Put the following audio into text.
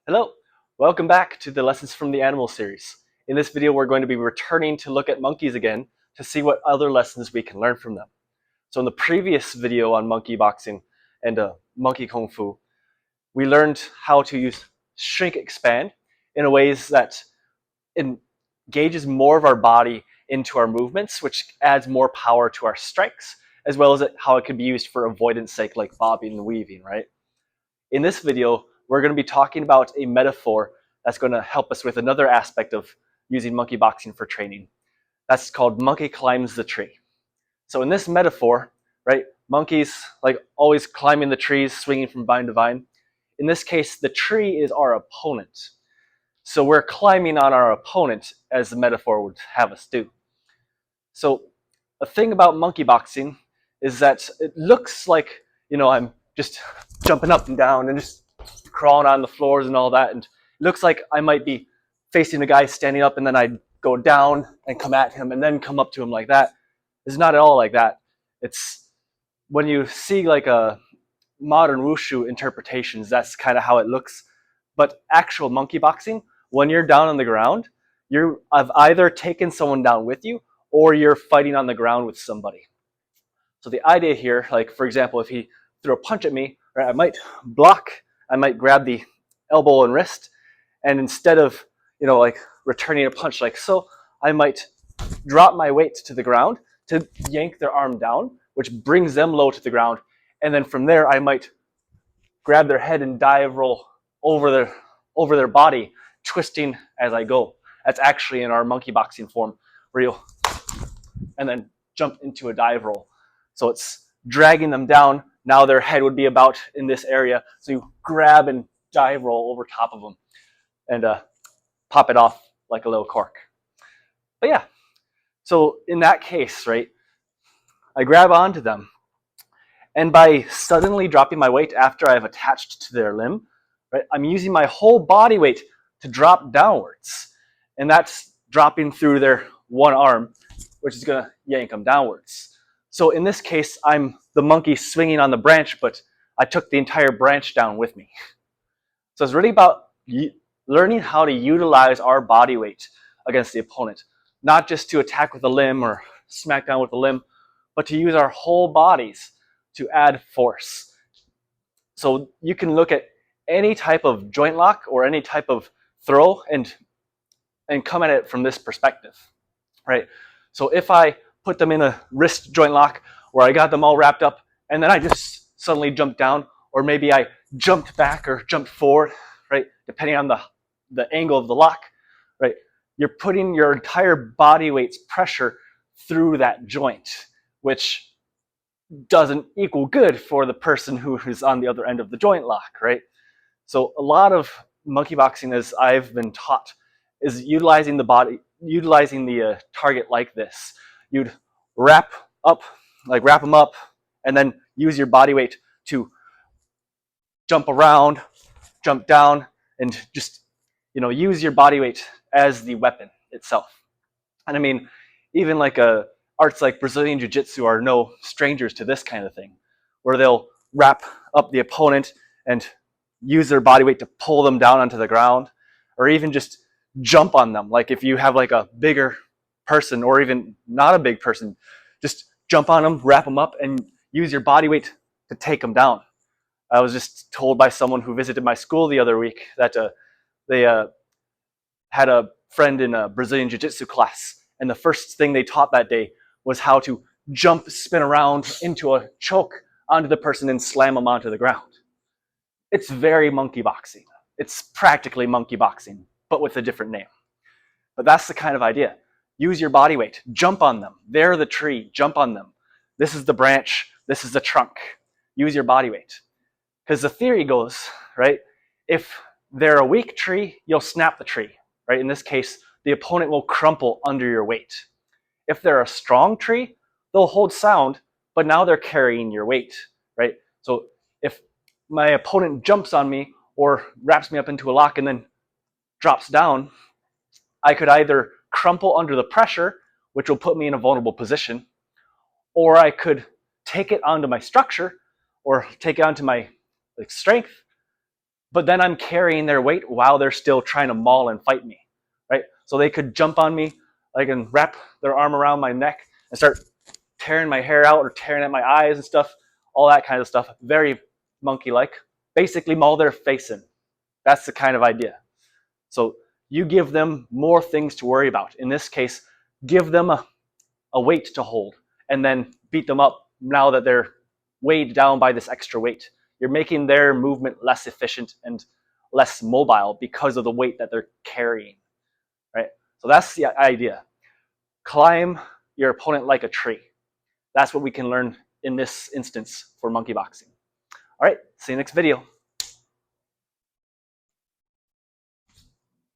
Hello, welcome back to the Lessons from the Animal series. In this video, we're going to be returning to look at monkeys again to see what other lessons we can learn from them. So in the previous video on monkey boxing and monkey kung fu, we learned how to use shrink expand in a ways that engages more of our body into our movements, which adds more power to our strikes, as well as how it could be used for avoidance sake, like bobbing and weaving, right? In this video, we're going to be talking about a metaphor that's going to help us with another aspect of using monkey boxing for training. That's called monkey climbs the tree. So in this metaphor, right, monkeys like always climbing the trees, swinging from vine to vine. In this case, the tree is our opponent. So we're climbing on our opponent, as the metaphor would have us do. So a thing about monkey boxing is that it looks like, I'm just jumping up and down and just crawling on the floors and all that, and it looks like I might be facing a guy standing up and then I'd go down and come at him and then come up to him like that. It's not at all like that. It's when you see like a modern wushu interpretations, that's kind of how it looks. But actual monkey boxing, when you're down on the ground, I've either taken someone down with you or you're fighting on the ground with somebody. So the idea here, like for example, if he threw a punch at me, right, I might block, I might grab the elbow and wrist, and instead of, like returning a punch like so, I might drop my weight to the ground to yank their arm down, which brings them low to the ground. And then from there, I might grab their head and dive roll over their body, twisting as I go. That's actually in our monkey boxing form, where you'll and then jump into a dive roll. So it's dragging them down. Now their head would be about in this area. So you grab and dive roll over top of them and pop it off like a little cork. But yeah, so in that case, right, I grab onto them. And by suddenly dropping my weight after I've attached to their limb, right, I'm using my whole body weight to drop downwards. And that's dropping through their one arm, which is going to yank them downwards. So in this case, I'm the monkey swinging on the branch, but I took the entire branch down with me. So it's really about learning how to utilize our body weight against the opponent, not just to attack with a limb or smack down with a limb, but to use our whole bodies to add force. So you can look at any type of joint lock or any type of throw and come at it from this perspective, right? So if I put them in a wrist joint lock where I got them all wrapped up and then I just suddenly jumped down, or maybe I jumped back or jumped forward, right? Depending on the angle of the lock, right? You're putting your entire body weight's pressure through that joint, which doesn't equal good for the person who is on the other end of the joint lock, right? So a lot of monkey boxing, as I've been taught, is utilizing the target like this. You'd wrap them up, and then use your body weight to jump around, jump down, and just, use your body weight as the weapon itself. And I mean, even like arts like Brazilian Jiu-Jitsu are no strangers to this kind of thing, where they'll wrap up the opponent and use their body weight to pull them down onto the ground, or even just jump on them. Like if you have like a bigger person, or even not a big person, just jump on them, wrap them up, and use your body weight to take them down. I was just told by someone who visited my school the other week that they had a friend in a Brazilian Jiu-Jitsu class, and the first thing they taught that day was how to jump, spin around into a choke onto the person and slam them onto the ground. It's very monkey boxing. It's practically monkey boxing, but with a different name. But that's the kind of idea. Use your body weight. Jump on them. They're the tree. Jump on them. This is the branch. This is the trunk. Use your body weight. Because the theory goes, right, if they're a weak tree, you'll snap the tree, right? In this case, the opponent will crumple under your weight. If they're a strong tree, they'll hold sound, but now they're carrying your weight, right? So if my opponent jumps on me or wraps me up into a lock and then drops down, I could either crumple under the pressure, which will put me in a vulnerable position, or I could take it onto my structure or take it onto my strength, but then I'm carrying their weight while they're still trying to maul and fight me, right? So they could jump on me, I can wrap their arm around my neck and start tearing my hair out or tearing at my eyes and stuff, all that kind of stuff. Very monkey-like. Basically maul their face in. That's the kind of idea. So you give them more things to worry about. In this case, give them a weight to hold and then beat them up now that they're weighed down by this extra weight. You're making their movement less efficient and less mobile because of the weight that they're carrying, right? So that's the idea. Climb your opponent like a tree. That's what we can learn in this instance for monkey boxing. All right, see you next video.